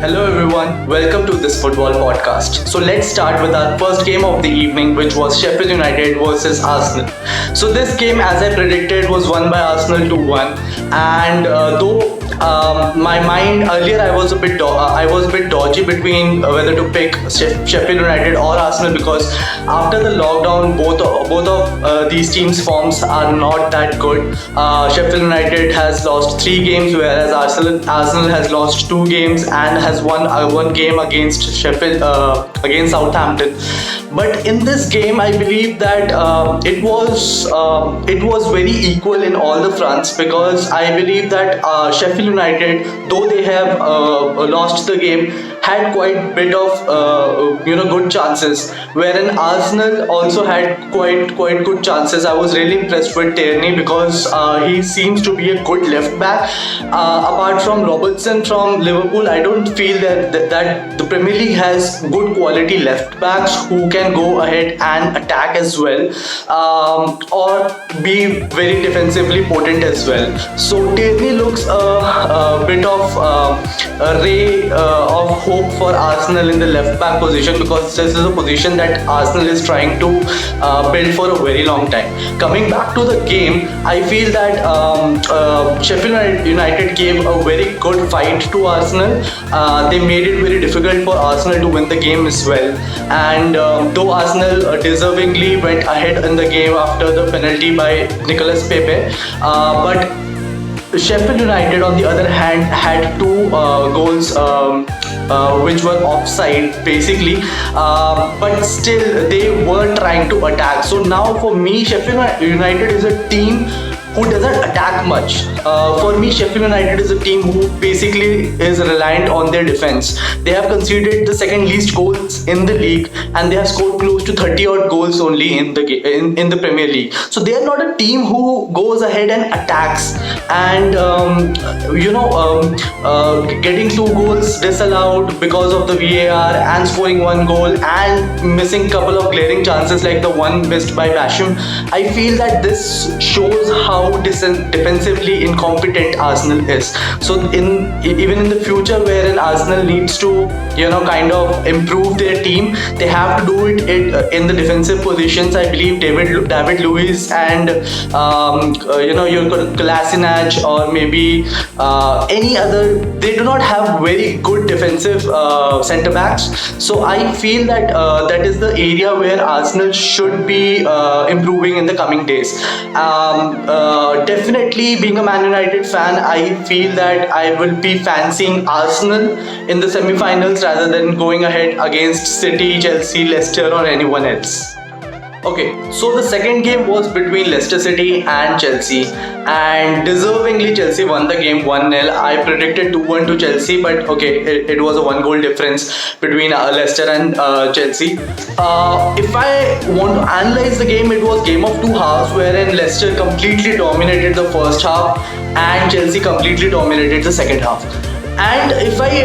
Hello everyone, welcome to this football podcast. So let's start with our first game of the evening, which was Sheffield United versus Arsenal. So this game, as I predicted, was won by Arsenal 2-1. And though my mind earlier, I was a bit dodgy between whether to pick Sheffield United or Arsenal, because after the lockdown, both of these teams' forms are not that good. Sheffield United has lost 3 games, whereas Arsenal has lost 2 games and has won one game against against Southampton. But in this game, I believe that it was very equal in all the fronts, because I believe that Sheffield United, though they have lost the game, had quite bit of good chances, wherein Arsenal also had quite good chances. I was really impressed with Tierney, because he seems to be a good left back. Apart from Robertson from Liverpool, I don't feel that the Premier League has good quality left backs who can go ahead and attack as well, or be very defensively potent as well. So Tierney looks a bit of a ray of hope for Arsenal in the left back position, because this is a position that Arsenal is trying to build for a very long time. Coming back to the game, I feel that Sheffield United gave a very good fight to Arsenal. They made it very difficult for Arsenal to win the game as well. And though Arsenal deservingly went ahead in the game after the penalty by Nicolas Pepe, but Sheffield United, on the other hand, had 2 goals which were offside basically, but still they were trying to attack. So now for me, Sheffield United is a team who doesn't attack much. For me, Sheffield United is a team who basically is reliant on their defense. They have conceded the second least goals in the league, and they have scored close to 30 odd goals only in the Premier League. So they are not a team who goes ahead and attacks, and getting 2 goals disallowed because of the VAR, and scoring 1 goal and missing couple of glaring chances like the one missed by Basham. I feel that this shows how defensively incompetent Arsenal is. So even in the future, wherein Arsenal needs to kind of improve their team, they have to do it in the defensive positions. I believe David Luiz and your Kolasinac, or maybe any other, they do not have very good defensive centre backs. So I feel that that is the area where Arsenal should be improving in the coming days. Definitely, being a Man United fan, I feel that I will be fancying Arsenal in the semi-finals rather than going ahead against City, Chelsea, Leicester, or anyone else. Okay, so the second game was between Leicester City and Chelsea, and deservingly Chelsea won the game 1-0. I predicted 2-1 to Chelsea, but okay, it was a 1 goal difference between Leicester and Chelsea. If I want to analyze the game, it was game of 2 halves, wherein Leicester completely dominated the first half and Chelsea completely dominated the second half. And if I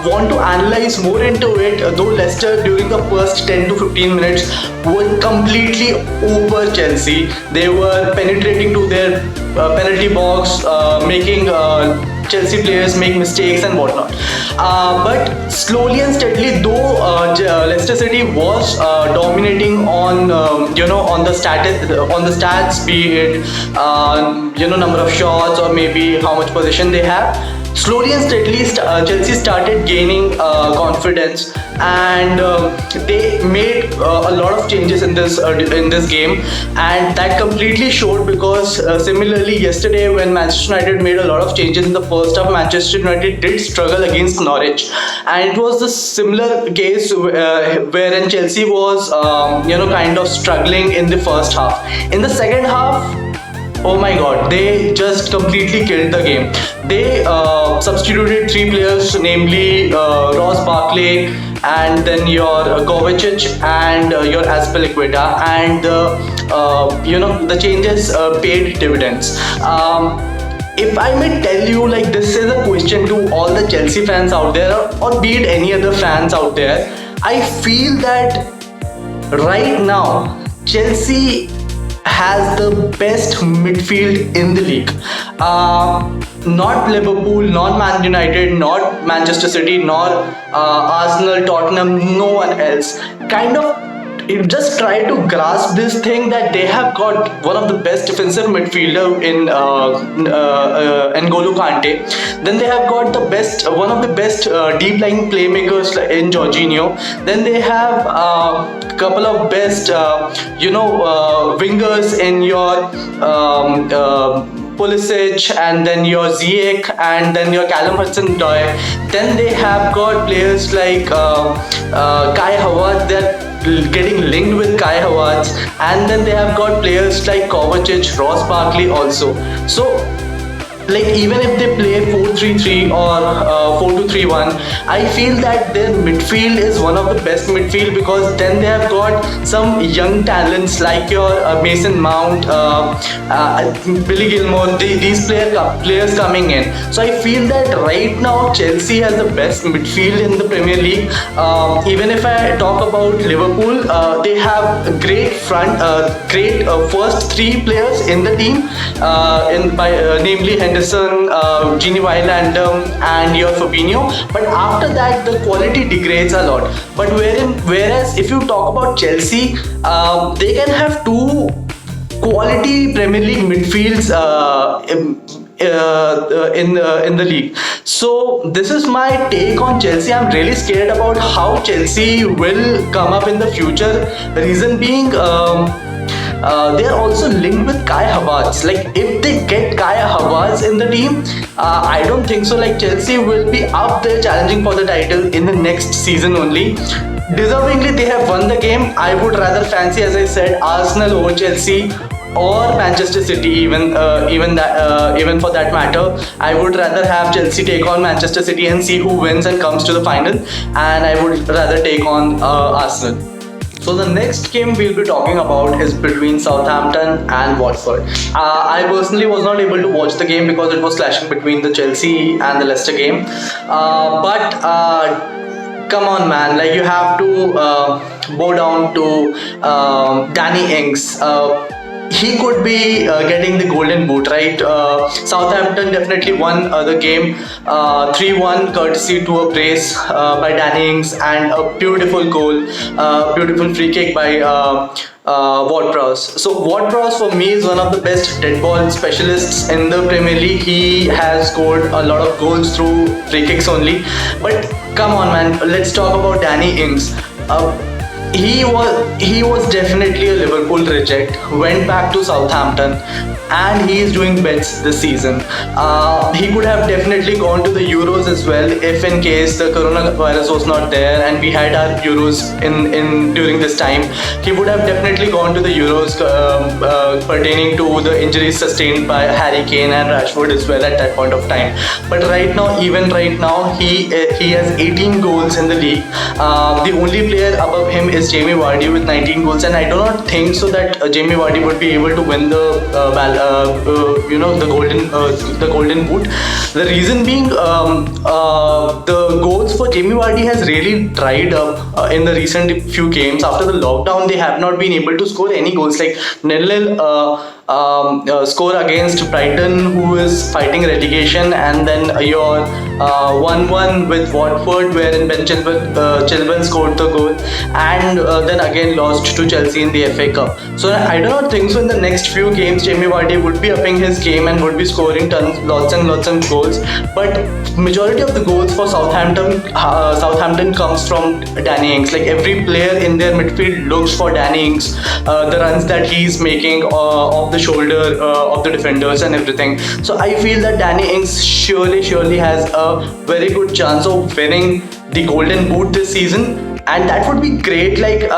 want to analyze more into it, though Leicester during the first 10 to 15 minutes were completely over Chelsea. They were penetrating to their penalty box, making Chelsea players make mistakes and whatnot. But slowly and steadily, though Leicester City was dominating on on the stats, be it number of shots or maybe how much possession they have. Slowly and steadily, Chelsea started gaining confidence, and they made a lot of changes in this game, and that completely showed, because similarly yesterday when Manchester United made a lot of changes in the first half, Manchester United did struggle against Norwich, and it was the similar case wherein Chelsea was kind of struggling in the first half. In the second half, oh my god, they just completely killed the game. They substituted 3 players, namely Ross Barkley, and then your Kovacic and your Azpilicueta, and the changes paid dividends. If I may tell you, like, this is a question to all the Chelsea fans out there, or be it any other fans out there, I feel that right now Chelsea has the best midfield in the league. not Liverpool, not Man United, not Manchester City, nor Arsenal, Tottenham, no one else. Kind of just try to grasp this thing that they have got one of the best defensive midfielder in N'Golo Kante. Then they have got one of the best deep lying playmakers in Jorginho. Then they have a couple of best wingers in your Pulisic, and then your Ziyech, and then your Callum Hudson-Odoi. Then they have got players like Kai Havertz. They're getting linked with Kai Havertz, and then they have got players like Kovacic, Ross Barkley also. So, like, even if they play 4-3-3 or 4-2-3-1, I feel that their midfield is one of the best midfield, because then they have got some young talents like your Mason Mount, Billy Gilmore, these players coming in. So I feel that right now Chelsea has the best midfield in the Premier League. Even if I talk about Liverpool, they have a great first three players in the team, namely Henderson, Gini Wijnaldum, and your Fabinho. But after that, the quality degrades a lot. But whereas if you talk about Chelsea, they can have two quality Premier League midfields in the league. So this is my take on Chelsea. I'm really scared about how Chelsea will come up in the future. Reason being, they are also linked with Kai Havertz. Like, if they get Kai Havertz in the team, I don't think so. Like, Chelsea will be up there challenging for the title in the next season only. Deservingly, they have won the game. I would rather fancy, as I said, Arsenal over Chelsea, or Manchester City, even for that matter. I would rather have Chelsea take on Manchester City and see who wins and comes to the final, and I would rather take on Arsenal. So the next game we'll be talking about is between Southampton and Watford. I personally was not able to watch the game because it was clashing between the Chelsea and the Leicester game. But come on, man! Like, you have to bow down to Danny Ings. He could be getting the golden boot, right? Southampton definitely won the game 3-1 courtesy to a brace by Danny Ings and a beautiful goal, beautiful free kick by Ward-Prowse. So Ward-Prowse for me is one of the best dead ball specialists in the Premier League. He has scored a lot of goals through free kicks only. But come on, man, let's talk about Danny Ings. He was definitely a Liverpool reject, went back to Southampton, and he is doing bets this season. He could have definitely gone to the Euros as well if in case the coronavirus was not there and we had our Euros in during this time. He would have definitely gone to the Euros pertaining to the injuries sustained by Harry Kane and Rashford as well at that point of time. But even right now, he has 18 goals in the league. The only player above him is Jamie Vardy with 19 goals, and I do not think so that Jamie Vardy would be able to win the the golden boot. The reason being, the goals for Jamie Vardy has really dried up in the recent few games. After the lockdown, they have not been able to score any goals. Like, nil-nil score against Brighton, who is fighting relegation, and then your 1-1 with Watford, wherein Ben Chilwell scored the goal, and then again lost to Chelsea in the FA Cup. So I do not think so in the next few games Jamie Vardy would be upping his game and would be scoring lots and lots of goals. But majority of the goals for Southampton comes from Danny Ings. Like, every player in their midfield looks for Danny Ings, the runs that he's making off the shoulder of the defenders and everything. So I feel that Danny Ings surely has a very good chance of winning the golden boot this season, and that would be great. Like,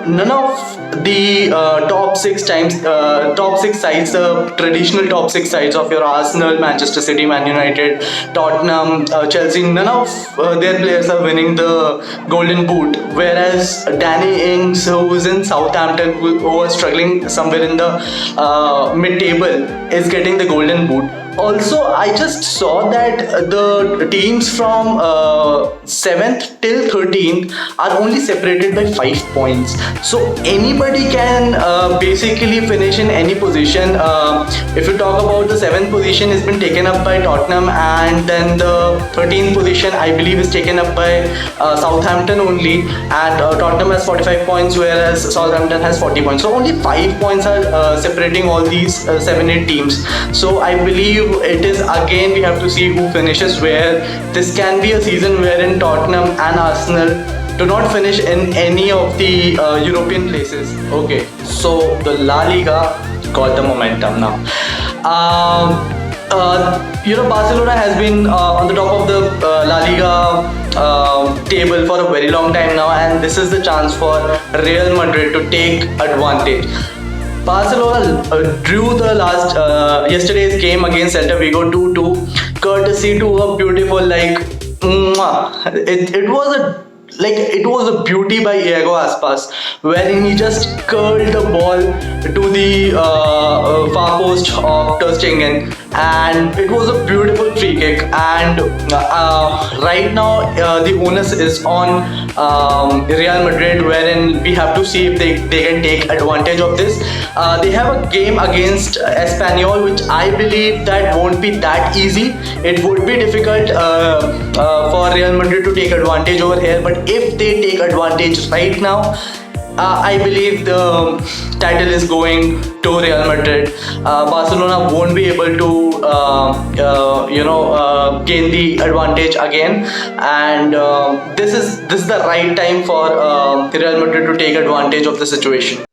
none of the top six sides, the traditional top six sides of your Arsenal, Manchester City, Man United, Tottenham, Chelsea, none of their players are winning the golden boot, whereas Danny Ings, who is in Southampton, who was struggling somewhere in the mid-table, is getting the golden boot. Also, I just saw that the teams from 7th till 13th are only separated by 5 points. So anybody can basically finish in any position. If you talk about the 7th position, has been taken up by Tottenham, and then the 13th position, I believe, is taken up by Southampton only. And Tottenham has 45 points, whereas Southampton has 40 points. So only 5 points are separating all these 7-8 teams. So I believe it is again we have to see who finishes where. This can be a season wherein Tottenham and Arsenal do not finish in any of the European places. Okay, so the La Liga got the momentum now. Barcelona has been on the top of the La Liga table for a very long time now, and this is the chance for Real Madrid to take advantage. Barcelona drew the yesterday's game against Celta Vigo 2-2, courtesy to a beautiful it was a beauty by Iago Aspas, wherein he just curled the ball to the far post of Ter Stegen, and it was a beautiful free kick. And right now the onus is on Real Madrid, wherein we have to see if they can take advantage of this. They have a game against Espanyol, which I believe that won't be that easy. It would be difficult for Real Madrid to take advantage over here, but if they take advantage right now, I believe the title is going to Real Madrid. Barcelona won't be able to, gain the advantage again, and this is the right time for Real Madrid to take advantage of the situation.